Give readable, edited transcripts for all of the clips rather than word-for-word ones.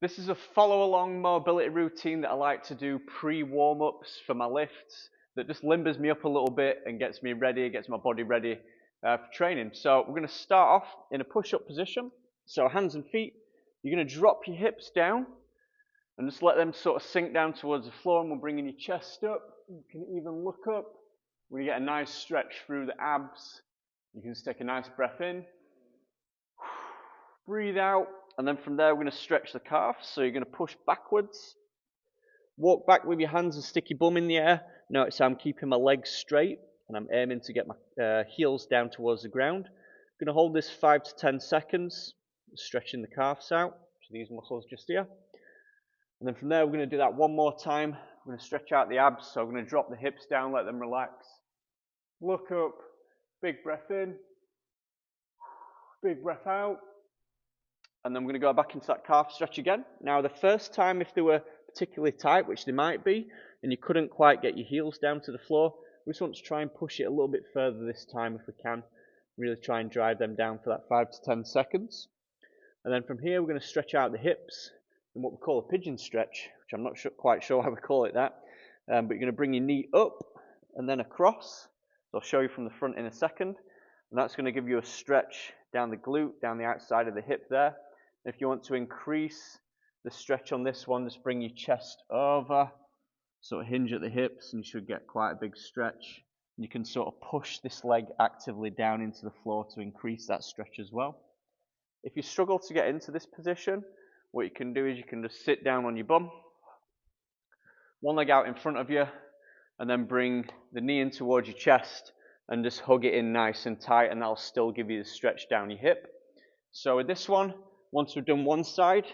This is a follow-along mobility routine that I like to do pre-warm-ups for my lifts that just limbers me up a little bit and gets me ready, gets my body ready for training. So we're going to start off in a push-up position. So hands and feet, you're going to drop your hips down and just let them sort of sink down towards the floor, and we're bringing your chest up. You can even look up. We're going to get a nice stretch through the abs. You can just take a nice breath in. Breathe out, and then from there we're going to stretch the calves. So you're going to push backwards, walk back with your hands and stick your bum in the air. Notice I'm keeping my legs straight and I'm aiming to get my heels down towards the ground. I'm going to hold this 5 to 10 seconds, stretching the calves out, so these muscles just here. And then from there we're going to do that one more time. We're going to stretch out the abs, so we're going to drop the hips down, let them relax. Look up, big breath in, big breath out. And then we're going to go back into that calf stretch again. Now the first time, if they were particularly tight, which they might be, and you couldn't quite get your heels down to the floor, we just want to try and push it a little bit further this time if we can. Really try and drive them down for that 5 to 10 seconds. And then from here we're going to stretch out the hips in what we call a pigeon stretch, which I'm not quite sure how we call it that. But you're going to bring your knee up and then across. So I'll show you from the front in a second. And that's going to give you a stretch down the glute, down the outside of the hip there. If you want to increase the stretch on this one, just bring your chest over, sort of hinge at the hips, and you should get quite a big stretch. You can sort of push this leg actively down into the floor to increase that stretch as well. If you struggle to get into this position, what you can do is you can just sit down on your bum, one leg out in front of you, and then bring the knee in towards your chest and just hug it in nice and tight, and that'll still give you the stretch down your hip. So with this one, once we've done one side,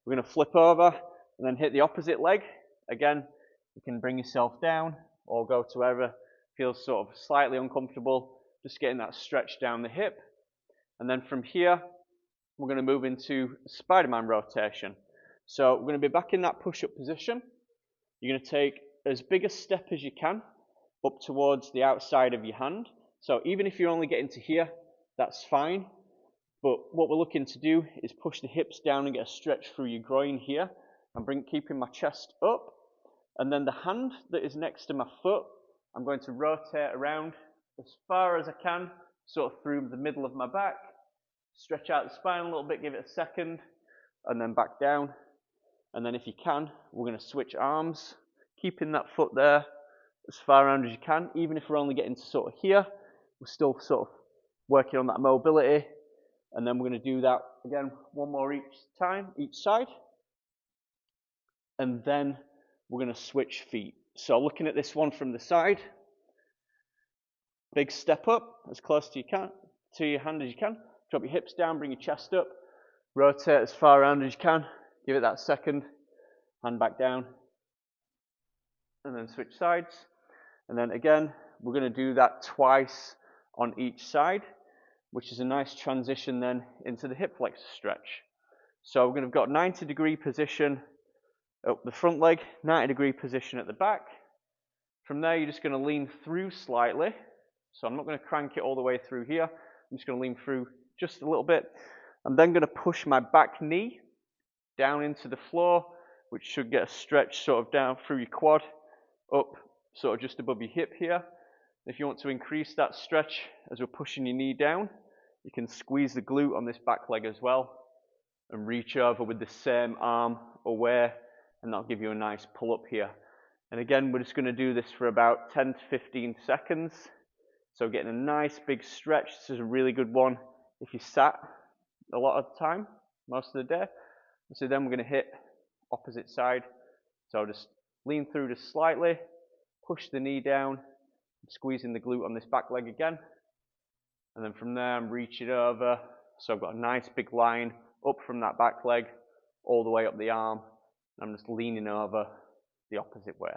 we're going to flip over and then hit the opposite leg. Again, you can bring yourself down or go to wherever feels sort of slightly uncomfortable, just getting that stretch down the hip. And then from here, we're going to move into Spider-Man rotation. So we're going to be back in that push-up position. You're going to take as big a step as you can up towards the outside of your hand. So even if you're only getting to here, that's fine. But what we're looking to do is push the hips down and get a stretch through your groin here. I'm keeping my chest up. And then the hand that is next to my foot, I'm going to rotate around as far as I can, sort of through the middle of my back. Stretch out the spine a little bit, give it a second, and then back down. And then if you can, we're going to switch arms, keeping that foot there as far around as you can. Even if we're only getting to sort of here, we're still sort of working on that mobility. And then we're going to do that again one more each time, each side. And then we're going to switch feet. So looking at this one from the side, big step up as close to your hand as you can. Drop your hips down, bring your chest up, rotate as far around as you can. Give it that second, hand back down, and then switch sides. And then again, we're going to do that twice on each side, which is a nice transition then into the hip flexor stretch. So we're going to have got 90-degree position up the front leg, 90-degree position at the back. From there, you're just going to lean through slightly. So I'm not going to crank it all the way through here. I'm just going to lean through just a little bit. I'm then going to push my back knee down into the floor, which should get a stretch sort of down through your quad, up sort of just above your hip here. If you want to increase that stretch as we're pushing your knee down, you can squeeze the glute on this back leg as well and reach over with the same arm away, and that'll give you a nice pull up here. And again, we're just going to do this for about 10 to 15 seconds. So getting a nice big stretch. This is a really good one if you sat a lot of the time, most of the day. So then we're going to hit opposite side. So just lean through just slightly, push the knee down, squeezing the glute on this back leg again. And then from there, I'm reaching over. So I've got a nice big line up from that back leg, all the way up the arm. And I'm just leaning over the opposite way.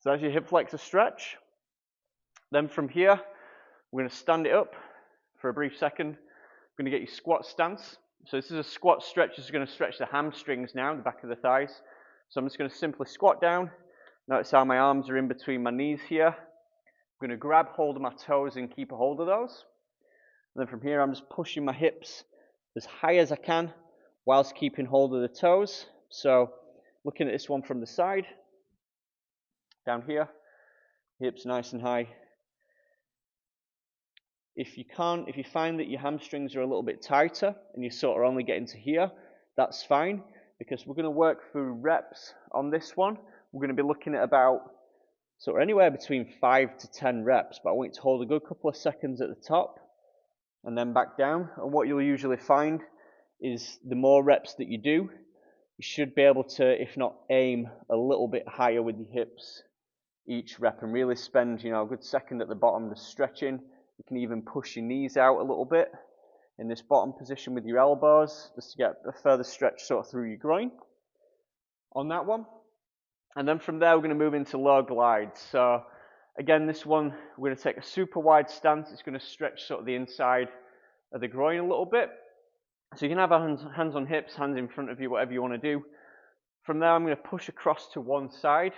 So that's your hip flexor stretch. Then from here, we're going to stand it up for a brief second. We're going to get your squat stance. So this is a squat stretch. This is going to stretch the hamstrings now, the back of the thighs. So I'm just going to simply squat down. Notice how my arms are in between my knees here. I'm going to grab hold of my toes and keep a hold of those. And then from here, I'm just pushing my hips as high as I can whilst keeping hold of the toes. So looking at this one from the side, down here, hips nice and high. If you find that your hamstrings are a little bit tighter and you're sort of only getting to here, that's fine, because we're going to work through reps on this one. We're going to be looking at about sort of anywhere between 5 to 10 reps, but I want you to hold a good couple of seconds at the top and then back down. And what you'll usually find is the more reps that you do, you should be able to, if not aim a little bit higher with your hips each rep, and really spend, a good second at the bottom just stretching. You can even push your knees out a little bit in this bottom position with your elbows, just to get a further stretch sort of through your groin on that one. And then from there, we're going to move into low glides. So again, this one, we're going to take a super wide stance. It's going to stretch sort of the inside of the groin a little bit. So you can have hands on hips, hands in front of you, whatever you want to do. From there, I'm going to push across to one side,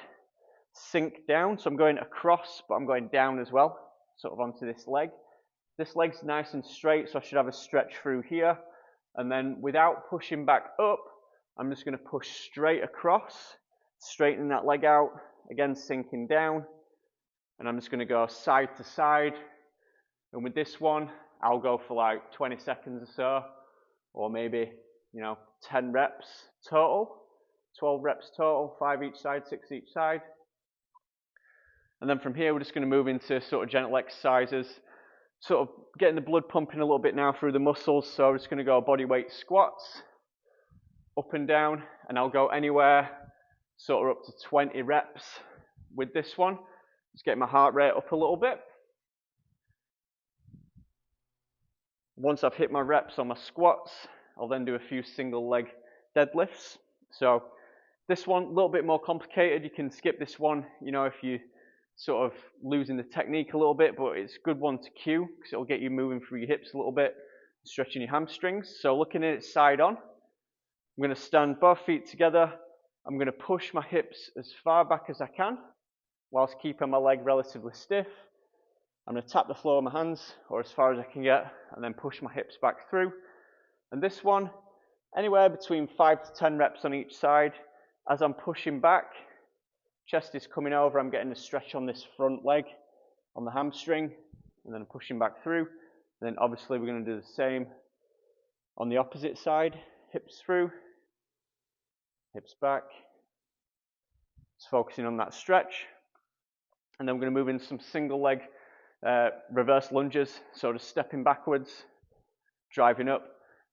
sink down. So I'm going across, but I'm going down as well, sort of onto this leg. This leg's nice and straight, so I should have a stretch through here. And then without pushing back up, I'm just going to push straight across, straightening that leg out, again sinking down. And I'm just going to go side to side. And with this one, I'll go for like 20 seconds or so, or maybe, 10 reps total, 12 reps total, 5 each side, 6 each side. And then from here, we're just going to move into sort of gentle exercises, sort of getting the blood pumping a little bit now through the muscles. So I'm just going to go body weight squats, up and down, and I'll go anywhere sort of up to 20 reps with this one. Just getting my heart rate up a little bit. Once I've hit my reps on my squats, I'll then do a few single leg deadlifts. So this one, a little bit more complicated. You can skip this one, if you sort of losing the technique a little bit, but it's a good one to cue because it'll get you moving through your hips a little bit, stretching your hamstrings. So looking at it side on, I'm going to stand both feet together. I'm going to push my hips as far back as I can whilst keeping my leg relatively stiff. I'm going to tap the floor with my hands, or as far as I can get, and then push my hips back through. And this one, anywhere between 5 to 10 reps on each side. As I'm pushing back, chest is coming over, I'm getting a stretch on this front leg, on the hamstring, and then I'm pushing back through. And then obviously we're going to do the same on the opposite side, hips through, hips back. Just focusing on that stretch. And then we're going to move into some single leg reverse lunges, so just stepping backwards, driving up.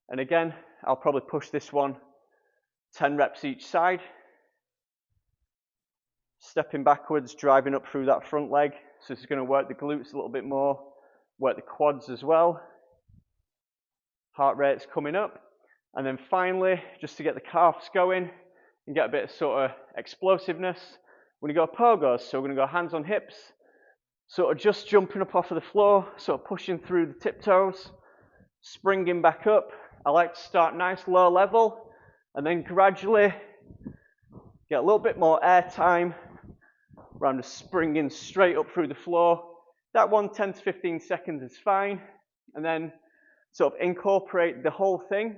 And again, I'll probably push this one 10 reps each side. Stepping backwards, driving up through that front leg. So this is going to work the glutes a little bit more, work the quads as well. Heart rate's coming up. And then finally, just to get the calves going and get a bit of sort of explosiveness, we're going to go pogos. So we're going to go hands on hips, sort of just jumping up off of the floor, sort of pushing through the tiptoes, springing back up. I like to start nice low level and then gradually get a little bit more air time where I'm just springing straight up through the floor. That one, 10 to 15 seconds is fine. And then sort of incorporate the whole thing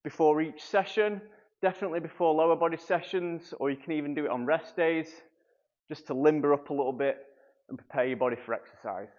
before each session, definitely before lower body sessions, or you can even do it on rest days, just to limber up a little bit and prepare your body for exercise.